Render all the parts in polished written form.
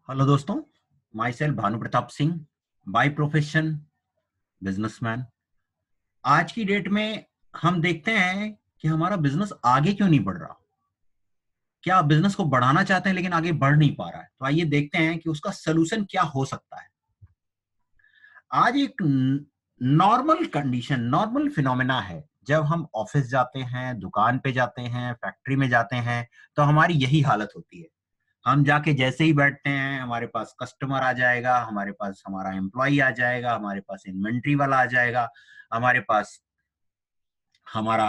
Hello दोस्तों, my self Bhanu Pratap Singh, by profession businessman. आज की डेट में हम देखते हैं कि हमारा बिजनेस आगे क्यों नहीं बढ़ रहा। क्या आप बिजनेस को बढ़ाना चाहते हैं लेकिन आगे बढ़ नहीं पा रहा है? तो आइए देखते हैं कि उसका सलूशन क्या हो सकता है। आज एक नॉर्मल कंडीशन, नॉर्मल फिनोमेना है। जब हम ऑफिस जाते हैं, दुकान पे जाते हैं, फैक्ट्री में जाते हैं, तो हमारी यही हालत होती है। हम जाके जैसे ही बैठते हैं, हमारे पास कस्टमर आ जाएगा, हमारे पास हमारा एम्प्लॉय आ जाएगा, हमारे पास इन्वेंट्री वाला आ जाएगा, हमारे पास हमारा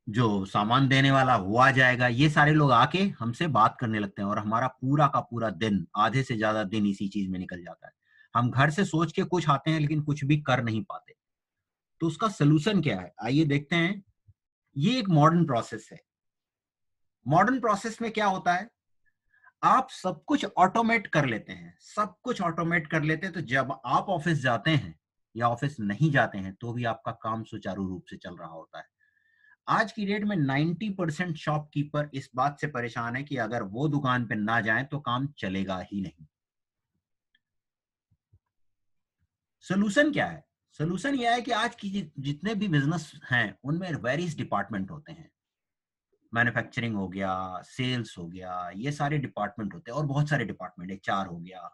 जो सामान देने वाला वो आ जाएगा। ये सारे लोग आके हमसे बात करने लगते हैं और हमारा पूरा का पूरा दिन, आधे से ज्यादा दिन इसी चीज में निकल जाता है। हम घर से सोच के कुछ आते हैं लेकिन कुछ भी कर नहीं पाते। तो उसका सोल्यूशन क्या है, आइए देखते हैं। ये एक मॉडर्न प्रोसेस है। मॉडर्न प्रोसेस में क्या होता है, आप सब कुछ ऑटोमेट कर लेते हैं, सब कुछ ऑटोमेट कर लेते हैं। तो जब आप ऑफिस जाते हैं या ऑफिस नहीं जाते हैं तो भी आपका काम सुचारू रूप से चल रहा होता है। आज की डेट में 90% शॉपकीपर इस बात से परेशान है कि अगर वो दुकान पे ना जाएं तो काम चलेगा ही नहीं। सोल्यूशन क्या है? सोल्यूशन यह है कि आज की जितने भी बिजनेस हैं उनमें वेरियस डिपार्टमेंट होते हैं। मैन्युफैक्चरिंग हो गया, सेल्स हो गया, ये सारे डिपार्टमेंट होते हैं और बहुत सारे डिपार्टमेंट, एचआर हो गया।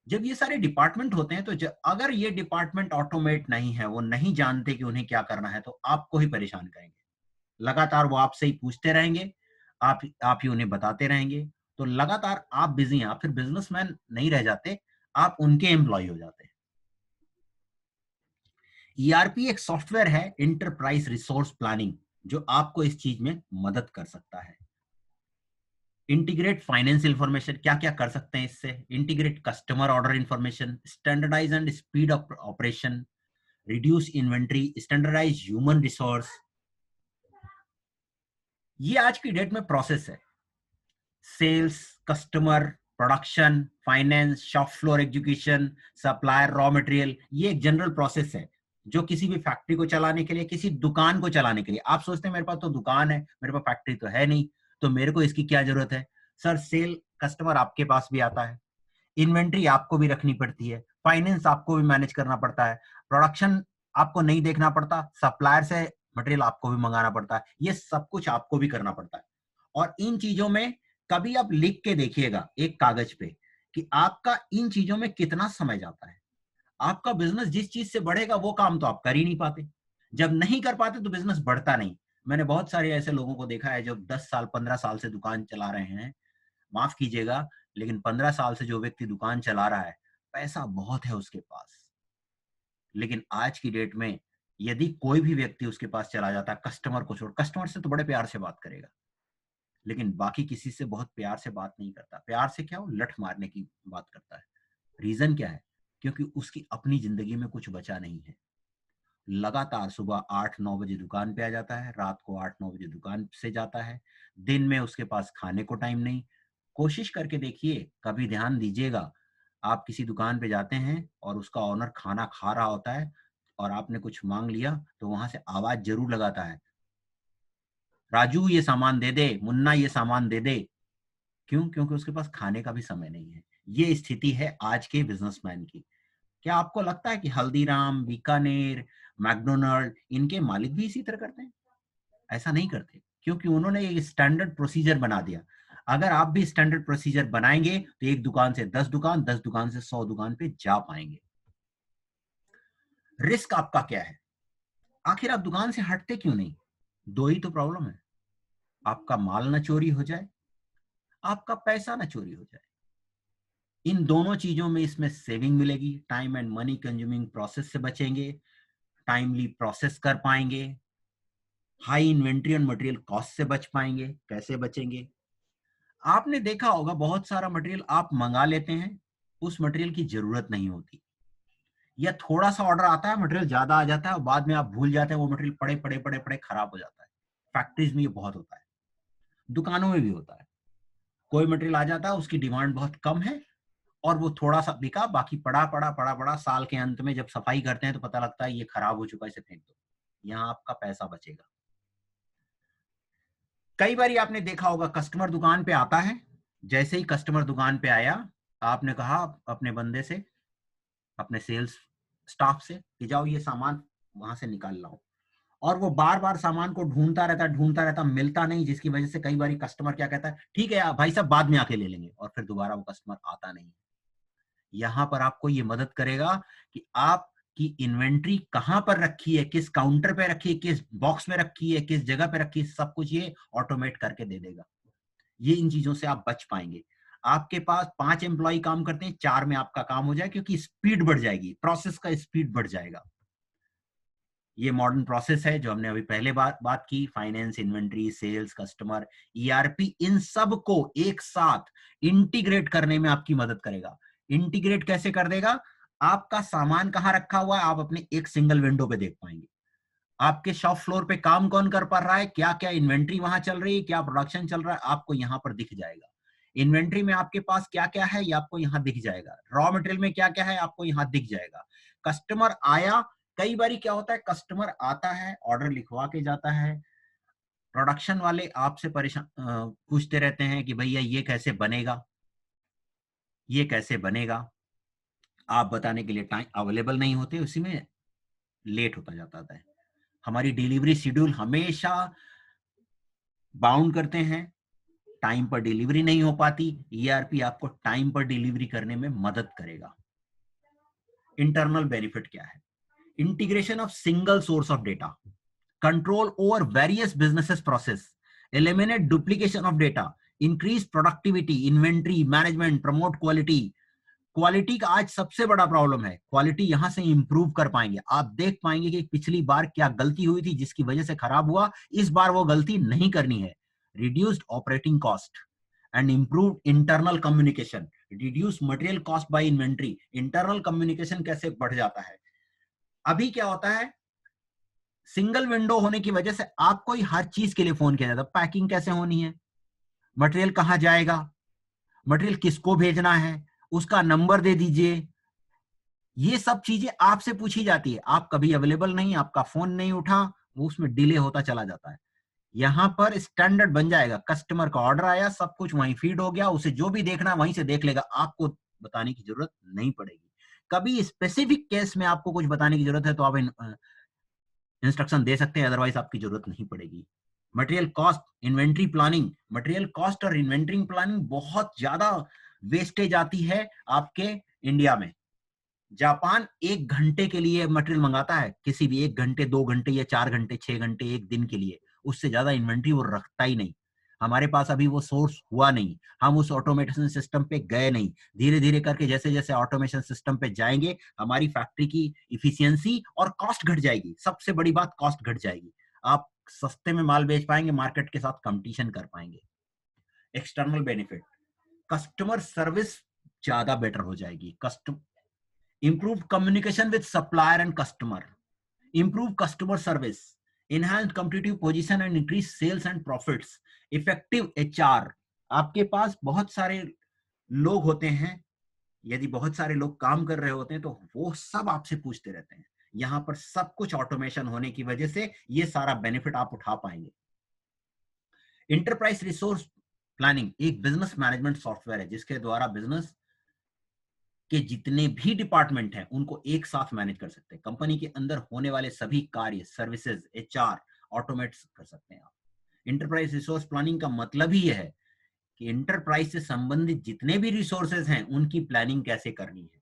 जब ये सारे डिपार्टमेंट होते हैं तो अगर ये डिपार्टमेंट ऑटोमेट नहीं है, वो नहीं जानते कि उन्हें क्या करना है, तो आपको ही परेशान करेंगे। लगातार वो आपसे ही पूछते रहेंगे, आप ही उन्हें बताते रहेंगे। तो लगातार आप बिजी हैं, आप फिर बिजनेसमैन नहीं रह जाते, आप उनके एम्प्लॉय हो जाते हैं। ईआरपी एक सॉफ्टवेयर है, इंटरप्राइज रिसोर्स प्लानिंग, जो आपको इस चीज में मदद कर सकता है। इंटीग्रेट फाइनेंस इंफॉर्मेशन, क्या क्या कर सकते हैं इससे? Integrate customer order information, standardize and speed of operation, reduce inventory, standardize human resource. ये आज की डेट में प्रोसेस है। Sales, customer, production, finance, shop floor execution, supplier, raw material, ये एक जनरल प्रोसेस है जो किसी भी फैक्ट्री को चलाने के लिए, किसी दुकान को चलाने के लिए। आप सोचते हैं मेरे पास तो दुकान है, मेरे पास फैक्ट्री तो है नहीं, तो मेरे को इसकी क्या जरूरत है? सर, सेल कस्टमर आपके पास भी आता है, इन्वेंट्री आपको भी रखनी पड़ती है, फाइनेंस आपको भी मैनेज करना पड़ता है, प्रोडक्शन आपको नहीं देखना पड़ता, सप्लायर से मटेरियल आपको भी मंगाना पड़ता है, ये सब कुछ आपको भी करना पड़ता है। और इन चीजों में कभी आप लिख के देखिएगा एक कागज पे कि आपका इन चीजों में कितना समय जाता है। आपका बिजनेस जिस चीज से बढ़ेगा वो काम तो आप कर ही नहीं पाते। जब नहीं कर पाते तो बिजनेस बढ़ता नहीं। मैंने बहुत सारे ऐसे लोगों को देखा है जो 10 साल 15 साल से दुकान चला रहे हैं, माफ कीजिएगा, लेकिन 15 साल से जो व्यक्ति दुकान चला रहा है, पैसा बहुत है उसके पास, लेकिन आज की डेट में यदि कोई भी व्यक्ति उसके पास चला जाता है, कस्टमर को छोड़, कस्टमर से तो बड़े प्यार से बात करेगा लेकिन बाकी किसी से बहुत प्यार से बात नहीं करता। प्यार से क्या, वो लठ मारने की बात करता है। रीजन क्या है? क्योंकि उसकी अपनी जिंदगी में कुछ बचा नहीं है। लगातार सुबह 8-9 बजे दुकान पे आ जाता है, रात को 8-9 बजे दुकान से जाता है, दिन में उसके पास खाने को टाइम नहीं। कोशिश करके देखिए, कभी ध्यान दीजिएगा, आप किसी दुकान पे जाते हैं और उसका ऑनर खाना खा रहा होता है और आपने कुछ मांग लिया तो वहां से आवाज जरूर लगाता है, राजू ये सामान दे दे, मुन्ना ये सामान दे दे। क्यों? क्योंकि उसके पास खाने का भी समय नहीं है। ये स्थिति है आज के बिजनेसमैन की। क्या आपको लगता है कि हल्दीराम, बीकानेर, मैकडोनल्ड, इनके मालिक भी इसी तरह करते हैं? ऐसा नहीं करते, क्योंकि उन्होंने एक स्टैंडर्ड प्रोसीजर बना दिया। अगर आप भी स्टैंडर्ड प्रोसीजर बनाएंगे तो एक दुकान से 10 दुकान, 10 दुकान से 100 दुकान पे जा पाएंगे। रिस्क आपका क्या है? आखिर आप दुकान से हटते क्यों नहीं? दो ही तो प्रॉब्लम है, आपका माल ना चोरी हो जाए, आपका पैसा ना चोरी हो जाए। इन दोनों चीजों में इसमें सेविंग मिलेगी, time and money consuming process से बचेंगे, टाइमली प्रोसेस कर पाएंगे, हाई इन्वेंट्री और मटेरियल कॉस्ट से बच पाएंगे। कैसे बचेंगे? आपने देखा होगा बहुत सारा मटेरियल आप मंगा लेते हैं, उस मटेरियल की जरूरत नहीं होती, या थोड़ा सा ऑर्डर आता है, मटेरियल ज्यादा आ जाता है और बाद में आप भूल जाते हैं, वो मटेरियल पड़े पड़े पड़े पड़े खराब हो जाता है। फैक्ट्रीज में ये बहुत होता है, दुकानों में भी होता है। कोई मटेरियल आ जाता है, उसकी डिमांड बहुत कम है और वो थोड़ा सा बिका, बाकी पड़ा पड़ा पड़ा पड़ा, साल के अंत में जब सफाई करते हैं तो पता लगता है ये खराब हो चुका है, इसे फेंक दो। यहाँ आपका पैसा बचेगा। कई बार आपने देखा होगा, कस्टमर दुकान पे आता है, जैसे ही कस्टमर दुकान पे आया, आपने कहा अपने बंदे से, अपने सेल्स स्टाफ से कि जाओ ये सामान वहां से निकाल लाओ, और वो बार बार सामान को ढूंढता रहता, मिलता नहीं, जिसकी वजह से कई बार कस्टमर क्या कहता है, ठीक है भाई साहब बाद में आके ले लेंगे, और फिर दोबारा वो कस्टमर आता नहीं। यहां पर आपको ये मदद करेगा कि आप की इन्वेंट्री कहां पर रखी है, किस काउंटर पे रखी है, किस बॉक्स में रखी है, किस जगह पे रखी है, सब कुछ ये ऑटोमेट करके दे देगा। ये इन चीजों से आप बच पाएंगे। आपके पास 5 एम्प्लॉय काम करते हैं, 4 में आपका काम हो जाए, क्योंकि स्पीड बढ़ जाएगी, प्रोसेस का स्पीड बढ़ जाएगा। ये मॉडर्न प्रोसेस है जो हमने अभी पहले बात की, finance, inventory, sales, customer, ERP, इन सब को एक साथ इंटीग्रेट करने में आपकी मदद करेगा। इंटीग्रेट कैसे कर देगा? आपका सामान कहां रखा हुआ है आप अपने एक सिंगल विंडो पे देख पाएंगे। आपके शॉप फ्लोर पे काम कौन कर पा रहा है, क्या क्या इन्वेंट्री वहां चल रही है, क्या प्रोडक्शन चल रहा है, आपको यहां पर दिख जाएगा। इन्वेंट्री में आपके पास क्या क्या है ये आपको यहां दिख जाएगा। रॉ मटेरियल में क्या क्या है आपको यहां दिख जाएगा। कस्टमर आया, कई बार क्या होता है, कस्टमर आता है, ऑर्डर लिखवा के जाता है, प्रोडक्शन वाले आपसे परेशान पूछते रहते हैं कि भैया ये कैसे बनेगा, ये कैसे बनेगा, आप बताने के लिए टाइम अवेलेबल नहीं होते, उसी में लेट होता जाता है। हमारी डिलीवरी शेड्यूल हमेशा बाउंड करते हैं, टाइम पर डिलीवरी नहीं हो पाती। ईआरपी आपको टाइम पर डिलीवरी करने में मदद करेगा। इंटरनल बेनिफिट क्या है? Integration of single source of data, control over various businesses process, eliminate duplication of data, increase productivity, inventory management, promote quality. Quality का आज सबसे बड़ा प्रॉब्लम है, क्वालिटी यहां से इंप्रूव कर पाएंगे। आप देख पाएंगे कि पिछली बार क्या गलती हुई थी जिसकी वजह से खराब हुआ, इस बार वो गलती नहीं करनी है। Reduced operating cost and improved internal communication, reduce material cost by inventory. Internal communication कैसे बढ़ जाता है? अभी क्या होता है, सिंगल विंडो होने की वजह से आपको ही हर चीज के लिए फोन किया जाता है। पैकिंग कैसे होनी है, मटेरियल कहां जाएगा, मटेरियल किसको भेजना है, उसका नंबर दे दीजिए, ये सब चीजें आपसे पूछी जाती है। आप कभी अवेलेबल नहीं, आपका फोन नहीं उठा, वो उसमें डिले होता चला जाता है। यहां पर स्टैंडर्ड बन जाएगा, कस्टमर का ऑर्डर आया, सब कुछ वहीं फीड हो गया, उसे जो भी देखना वहीं से देख लेगा, आपको बताने की जरूरत नहीं पड़ेगी। कभी स्पेसिफिक केस में आपको कुछ बताने की जरूरत है तो आप इंस्ट्रक्शन दे सकते हैं, अदरवाइज आपकी जरूरत नहीं पड़ेगी। Material cost, inventory planning, material cost और इन्वेंट्री प्लानिंग बहुत ज्यादा वेस्टेज आती है आपके इंडिया में। जापान 1 घंटे के लिए मटेरियल मंगाता है, किसी भी 1 घंटे, 2 घंटे या 4 घंटे, 6 घंटे, एक दिन के लिए, उससे ज्यादा इन्वेंट्री वो रखता ही नहीं। हमारे पास अभी वो सोर्स हुआ नहीं, हम उस ऑटोमेशन सिस्टम पे गए नहीं। धीरे धीरे करके जैसे जैसे ऑटोमेशन सिस्टम पे जाएंगे, हमारी फैक्ट्री की इफिशियंसी और कॉस्ट घट जाएगी। सबसे बड़ी बात, कॉस्ट घट जाएगी। आप सस्ते में माल बेच पाएंगे, मार्केट के साथ कंपटीशन कर पाएंगे। एक्सटर्नल बेनिफिट, कस्टमर सर्विस ज्यादा बेटर हो जाएगी। Customer improved communication with supplier and customer, improve customer service, enhance competitive position and increase sales and profits, effective HR। आपके पास बहुत सारे लोग होते हैं, यदि बहुत सारे लोग काम कर रहे होते हैं तो वो सब आपसे पूछते रहते हैं। यहां पर सब कुछ ऑटोमेशन होने की वजह से ये सारा बेनिफिट आप उठा पाएंगे। इंटरप्राइज रिसोर्स प्लानिंग एक बिजनेस मैनेजमेंट सॉफ्टवेयर है जिसके द्वारा बिजनेस के जितने भी डिपार्टमेंट हैं उनको एक साथ मैनेज कर सकते हैं। कंपनी के अंदर होने वाले सभी कार्य, सर्विसेज, एचआर ऑटोमेट कर सकते हैं आप। इंटरप्राइज रिसोर्स प्लानिंग का मतलब ही यह है कि इंटरप्राइज से संबंधित जितने भी रिसोर्सेज हैं उनकी प्लानिंग कैसे करनी है।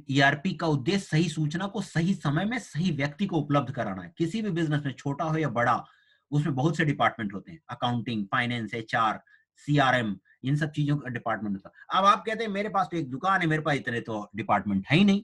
ईआरपी का उद्देश्य सही सूचना को सही समय में सही व्यक्ति को उपलब्ध कराना है। किसी भी बिजनेस में, छोटा हो या बड़ा, उसमें बहुत से डिपार्टमेंट होते हैं, अकाउंटिंग, फाइनेंस, एचआर, सीआरएम, इन सब चीजों का डिपार्टमेंट होता है। अब आप कहते हैं मेरे पास तो एक दुकान है, मेरे पास इतने तो डिपार्टमेंट है ही नहीं।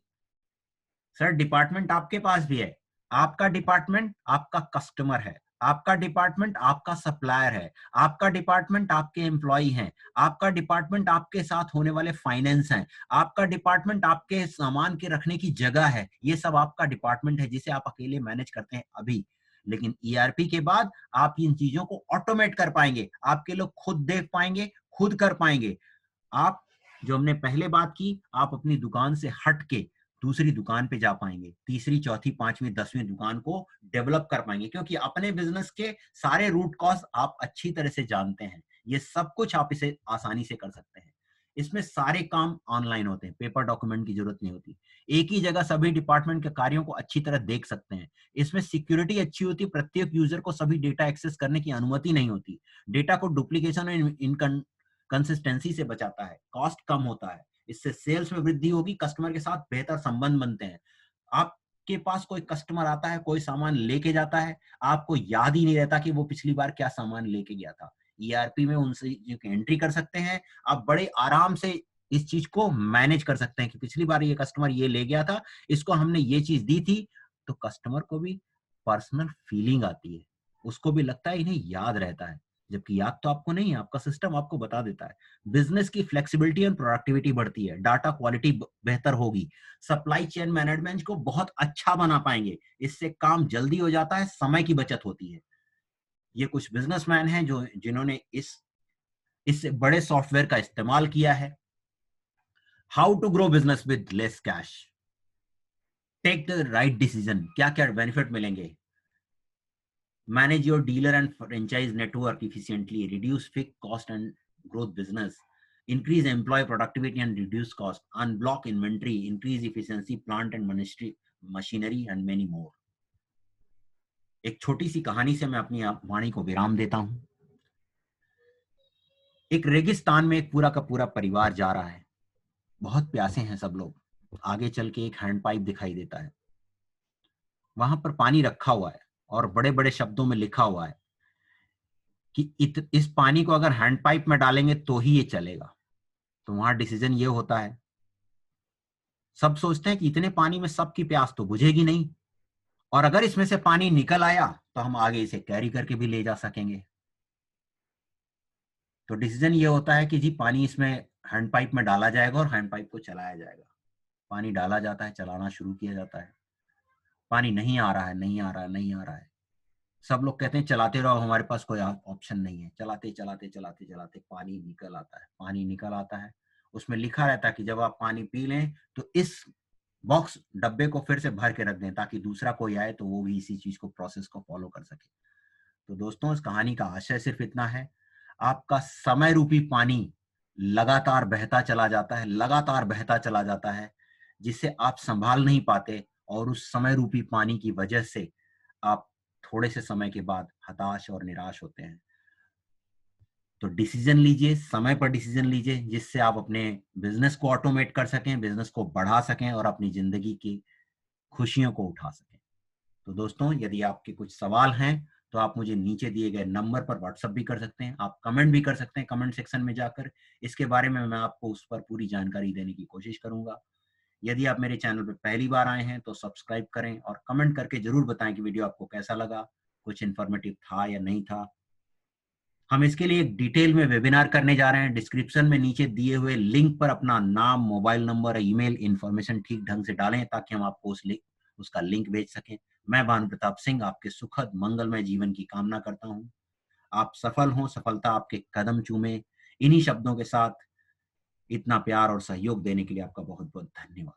सर, डिपार्टमेंट आपके पास भी है। आपका डिपार्टमेंट आपका कस्टमर है, आपका डिपार्टमेंट आपका सप्लायर है, आपका डिपार्टमेंट आपके एम्प्लॉय हैं, आपका डिपार्टमेंट आपके साथ होने वाले फाइनेंस हैं, आपका डिपार्टमेंट आपके सामान के रखने की जगह है। ये सब आपका डिपार्टमेंट है जिसे आप अकेले मैनेज करते हैं अभी। लेकिन ईआरपी के बाद आप इन चीजों को ऑटोमेट कर पाएंगे, आपके लोग खुद देख पाएंगे, खुद कर पाएंगे। आप, जो हमने पहले बात की, आप अपनी दुकान से हट के दूसरी दुकान पे जा पाएंगे, तीसरी, चौथी, पांचवी, 10वीं दुकान को डेवलप कर पाएंगे, क्योंकि अपने बिजनेस के सारे रूट कॉज आप अच्छी तरह से जानते हैं। ये सब कुछ आप इसे आसानी से कर सकते हैं। इसमें सारे काम ऑनलाइन होते हैं, पेपर डॉक्यूमेंट की जरूरत नहीं होती। एक ही जगह सभी डिपार्टमेंट के कार्यों को अच्छी तरह देख सकते हैं। इसमें सिक्योरिटी अच्छी होती है, प्रत्येक यूजर को सभी डेटा एक्सेस करने की अनुमति नहीं होती। डेटा को डुप्लीकेशन और इनकंसिस्टेंसी से बचाता है, कॉस्ट कम होता है, इससे सेल्स में वृद्धि होगी, कस्टमर के साथ बेहतर संबंध बनते हैं। आपके पास कोई कस्टमर आता है, कोई सामान लेके जाता है, आपको याद ही नहीं रहता कि वो पिछली बार क्या सामान लेके गया था। ईआरपी में उनसे एंट्री कर सकते हैं, आप बड़े आराम से इस चीज को मैनेज कर सकते हैं कि पिछली बार ये कस्टमर ये ले गया था, इसको हमने ये चीज दी थी। तो कस्टमर को भी पर्सनल फीलिंग आती है, उसको भी लगता है इन्हें याद रहता है, जबकि याद तो आपको नहीं है, आपका सिस्टम आपको बता देता है। बिजनेस की फ्लेक्सिबिलिटी और प्रोडक्टिविटी बढ़ती है, डाटा क्वालिटी बेहतर होगी, सप्लाई चेन मैनेजमेंट को बहुत अच्छा बना पाएंगे, इससे काम जल्दी हो जाता है, समय की बचत होती है। ये कुछ बिजनेसमैन हैं जो जिन्होंने इस बड़े सॉफ्टवेयर का इस्तेमाल किया है। How to grow business with less cash, take the right decision, क्या क्या बेनिफिट मिलेंगे। Manage your dealer and franchise network efficiently, reduce fix cost and growth business, increase employee productivity and reduce cost, unblock inventory, increase efficiency, plant and machinery and many more। एक छोटी सी कहानी से मैं अपनी वाणी को विराम देता हूं। एक रेगिस्तान में एक पूरा का पूरा परिवार जा रहा है, बहुत प्यासे हैं सब लोग। आगे चल के एक हैंड पाइप दिखाई देता है, वहां पर पानी रखा हुआ है और बड़े बड़े शब्दों में लिखा हुआ है कि इस पानी को अगर हैंड पाइप में डालेंगे तो ही ये चलेगा। तो वहां डिसीजन ये होता है, सब सोचते हैं कि इतने पानी में सबकी प्यास तो बुझेगी नहीं, और अगर इसमें से पानी निकल आया तो हम आगे इसे कैरी करके भी ले जा सकेंगे। तो डिसीजन ये होता है कि जी पानी इसमें हैंड पाइप में डाला जाएगा और हैंड पाइप को चलाया जाएगा। पानी डाला जाता है, चलाना शुरू किया जाता है, पानी नहीं आ रहा है, नहीं आ रहा है, नहीं आ रहा है। सब लोग कहते हैं चलाते रहो, हमारे पास कोई ऑप्शन नहीं है। चलाते चलाते चलाते चलाते पानी निकल आता है, पानी निकल आता है। उसमें लिखा रहता है कि जब आप पानी पी लें तो इस बॉक्स डब्बे को फिर से भर के रख दें, ताकि दूसरा कोई आए तो वो भी इसी चीज को प्रोसेस को फॉलो कर सके। तो दोस्तों, इस कहानी का आशय सिर्फ इतना है, आपका समय रूपी पानी लगातार बहता चला जाता है, लगातार बहता चला जाता है, जिसे आप संभाल नहीं पाते, और उस समय रूपी पानी की वजह से आप थोड़े से समय के बाद हताश और निराश होते हैं। तो डिसीजन लीजिए, समय पर डिसीजन लीजिए, जिससे आप अपने बिजनेस को ऑटोमेट कर सकें, बिजनेस को बढ़ा सकें और अपनी जिंदगी की खुशियों को उठा सकें। तो दोस्तों, यदि आपके कुछ सवाल हैं तो आप मुझे नीचे दिए गए नंबर पर व्हाट्सएप भी कर सकते हैं, आप कमेंट भी कर सकते हैं कमेंट सेक्शन में जाकर। इसके बारे में मैं आपको उस पर पूरी जानकारी देने की कोशिश करूंगा। यदि आप मेरे चैनल पर पहली बार आए हैं तो सब्सक्राइब करें और कमेंट करके जरूर बताएं कि वीडियो आपको कैसा लगा, कुछ इन्फॉर्मेटिव था या नहीं था। हम इसके लिए एक डिटेल में वेबिनार करने जा रहे हैं। डिस्क्रिप्शन में नीचे दिए हुए लिंक पर अपना नाम, मोबाइल नंबर, ईमेल इंफॉर्मेशन ठीक ढंग से डालें, ताकि हम आपको उसका लिंक भेज सकें। मैं भानु प्रताप सिंह आपके सुखद मंगलमय जीवन की कामना करता हूं। आप सफल हों, सफलता आपके कदम चूमे। इन्हीं शब्दों के साथ इतना प्यार और सहयोग देने के लिए आपका बहुत बहुत धन्यवाद।